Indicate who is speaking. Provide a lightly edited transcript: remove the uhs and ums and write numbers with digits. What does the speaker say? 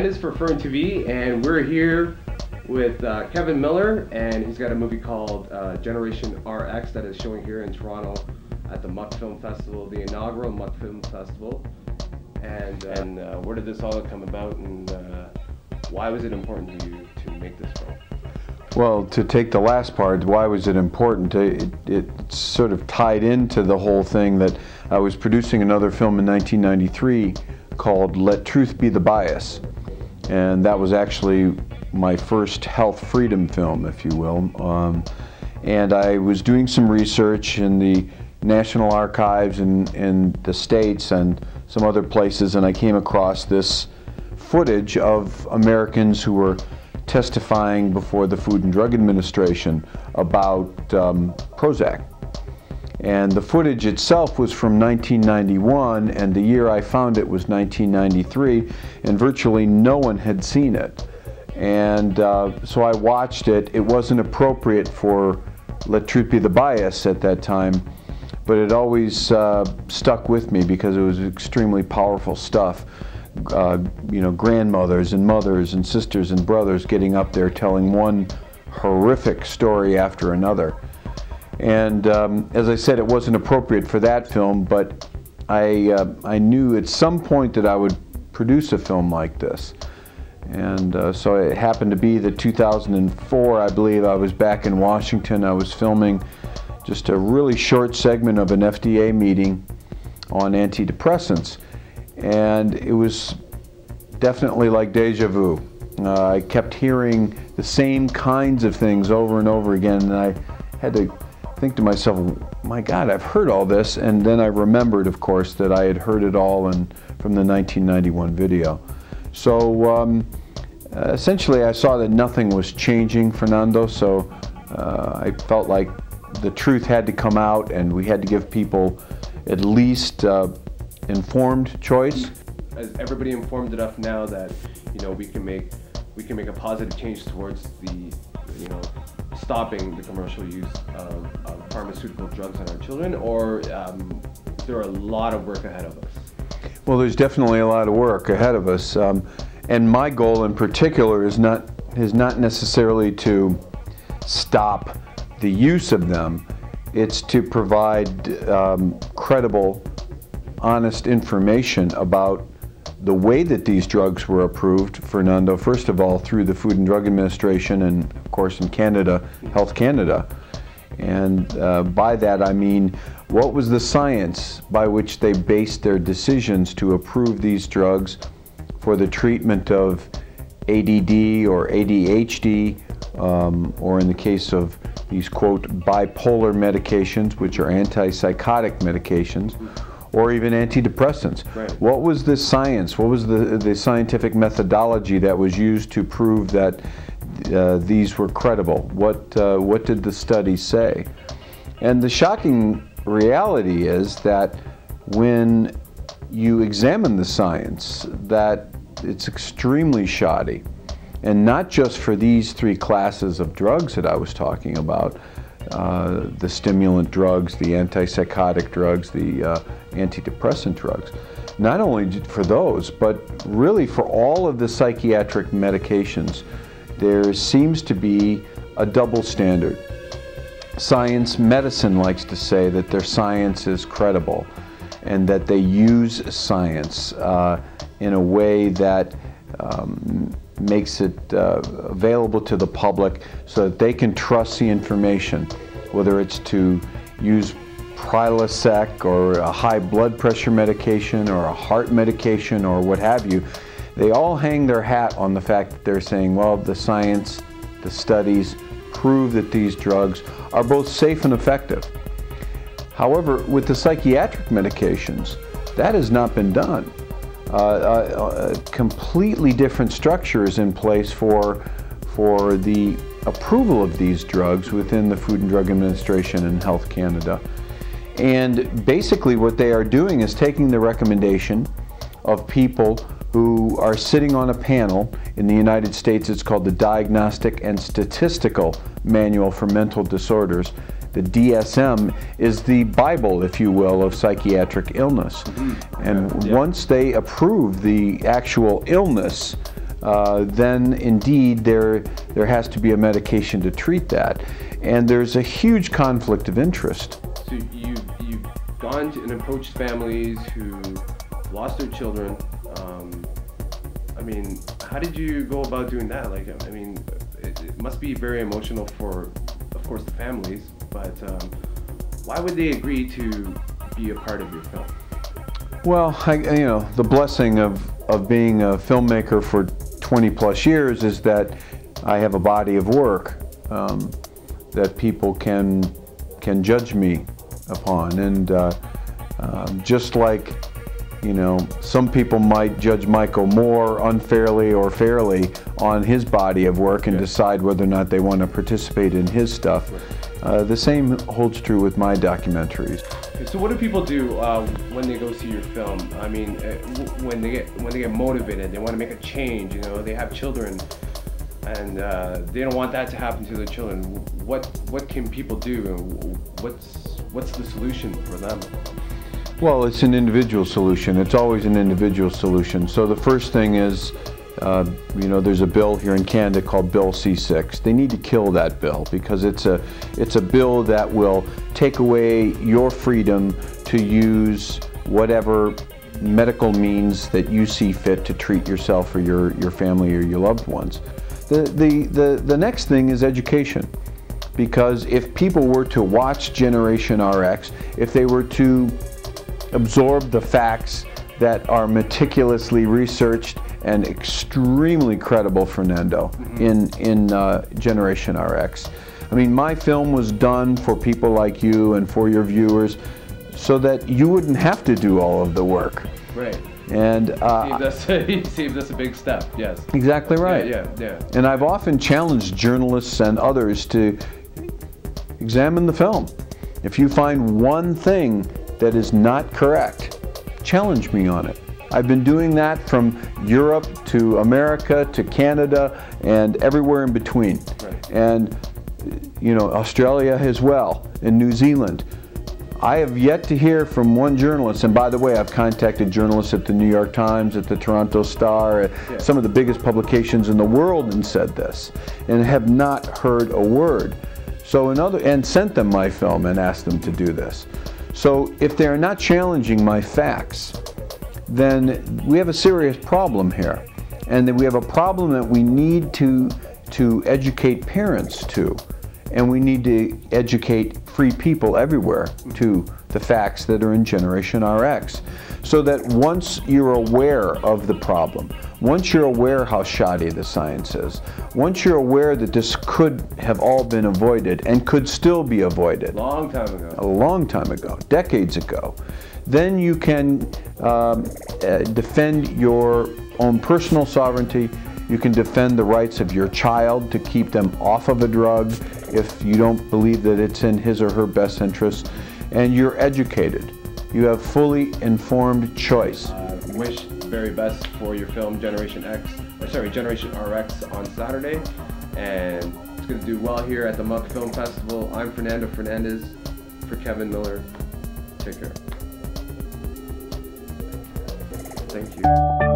Speaker 1: is for FERNTV, and we're here with Kevin Miller, and he's got a movie called Generation RX that is showing here in Toronto at the MUCK Film Festival, the inaugural MUCK Film Festival. And where did this all come about, and why was it important to you to make this film?
Speaker 2: Well, to take the last part, why was it important? It sort of tied into the whole thing that I was producing another film in 1993 called Let Truth Be the Bias. And that was actually my first health freedom film, if you will. And I was doing some research in the National Archives in the States and some other places, and I came across this footage of Americans who were testifying before the Food and Drug Administration about Prozac. And the footage itself was from 1991, and the year I found it was 1993, and virtually no one had seen it. And so I watched it. It wasn't appropriate for Let Truth Be the Bias at that time, but it always stuck with me because it was extremely powerful stuff. You know, grandmothers and mothers and sisters and brothers getting up there telling one horrific story after another. And as I said, it wasn't appropriate for that film, but I knew at some point that I would produce a film like this. And so it happened to be that 2004, I believe, I was back in Washington. I was filming just a really short segment of an FDA meeting on antidepressants. And it was definitely like deja vu. I kept hearing the same kinds of things over and over again, and I had to think to myself, my God, I've heard all this. And then I remembered, of course, that I had heard it all from the 1991 video. So essentially I saw that nothing was changing, Fernando, so I felt like the truth had to come out and we had to give people at least informed choice.
Speaker 1: Is everybody informed enough now that, you know, we can make a positive change towards the, you know, stopping the commercial use of pharmaceutical drugs on our children, or there are a lot of work ahead of us?
Speaker 2: Well, there's definitely a lot of work ahead of us, and my goal in particular is not necessarily to stop the use of them. It's to provide credible, honest information about the way that these drugs were approved, Fernando, first of all through the Food and Drug Administration and of course in Canada, Health Canada. And by that I mean, what was the science by which they based their decisions to approve these drugs for the treatment of ADD or ADHD, or in the case of these, quote, bipolar medications, which are antipsychotic medications, or even antidepressants.
Speaker 1: Right.
Speaker 2: What was the science? What was the scientific methodology that was used to prove that these were credible? What did the studies say? And the shocking reality is that when you examine the science, that it's extremely shoddy. And not just for these three classes of drugs that I was talking about, the stimulant drugs, the antipsychotic drugs, the antidepressant drugs. Not only for those, but really for all of the psychiatric medications, there seems to be a double standard. Medicine likes to say that their science is credible and that they use science in a way that makes it available to the public so that they can trust the information, whether it's to use Prilosec or a high blood pressure medication or a heart medication or what have you. They all hang their hat on the fact that they're saying, well, the science, the studies prove that these drugs are both safe and effective. However, with the psychiatric medications, that has not been done. Completely different structures in place for the approval of these drugs within the Food and Drug Administration and Health Canada. And basically what they are doing is taking the recommendation of people who are sitting on a panel. In the United States, it's called the Diagnostic and Statistical Manual for Mental Disorders. The DSM is the Bible, if you will, of psychiatric illness. And once they approve the actual illness, then indeed there has to be a medication to treat that. And there's a huge conflict of interest.
Speaker 1: So you've gone to and approached families who lost their children. I mean, how did you go about doing that? Like, I mean, it must be very emotional for, of course, the families, but why would they agree to be a part of your film?
Speaker 2: Well, you know, the blessing of being a filmmaker for 20 plus years is that I have a body of work that people can judge me upon. And just like, you know, some people might judge Michael more unfairly or fairly on his body of work and decide whether or not they want to participate in his stuff. The same holds true with my documentaries.
Speaker 1: So what do people do when they go see your film? I mean, when they get motivated, they want to make a change. You know, they have children, and they don't want that to happen to their children. What can people do? What's the solution for them?
Speaker 2: Well, it's an individual solution. It's always an individual solution. So the first thing is, you know, there's a bill here in Canada called Bill C6. They need to kill that bill because it's a bill that will take away your freedom to use whatever medical means that you see fit to treat yourself or your family or your loved ones. The next thing is education. Because if people were to watch Generation RX, if they were to absorb the facts that are meticulously researched and extremely credible, Fernando, in Generation RX. I mean, my film was done for people like you and for your viewers so that you wouldn't have to do all of the work.
Speaker 1: Right.
Speaker 2: And
Speaker 1: he saved us a big step, yes.
Speaker 2: Exactly right.
Speaker 1: Yeah.
Speaker 2: And I've often challenged journalists and others to examine the film. If you find one thing that is not correct, challenge me on it. I've been doing that from Europe to America to Canada and everywhere in between.
Speaker 1: Right.
Speaker 2: And, you know, Australia as well, and New Zealand. I have yet to hear from one journalist, and by the way, I've contacted journalists at the New York Times, at the Toronto Star, at some of the biggest publications in the world, and said this, and have not heard a word. So and sent them my film and asked them to do this. So if they're not challenging my facts, then we have a serious problem here. And that we have a problem that we need to educate parents to. And we need to educate free people everywhere to the facts that are in Generation RX. So that once you're aware of the problem, once you're aware how shoddy the science is, once you're aware that this could have all been avoided and could still be avoided.
Speaker 1: Long time ago.
Speaker 2: A long time ago, decades ago. Then you can defend your own personal sovereignty. You can defend the rights of your child to keep them off of a drug if you don't believe that it's in his or her best interest. And you're educated. You have fully informed choice.
Speaker 1: Wish the very best for your film Generation RX on Saturday, and it's going to do well here at the MUCK Film Festival. I'm Fernando Fernandez for Kevin Miller. Take care. Thank you.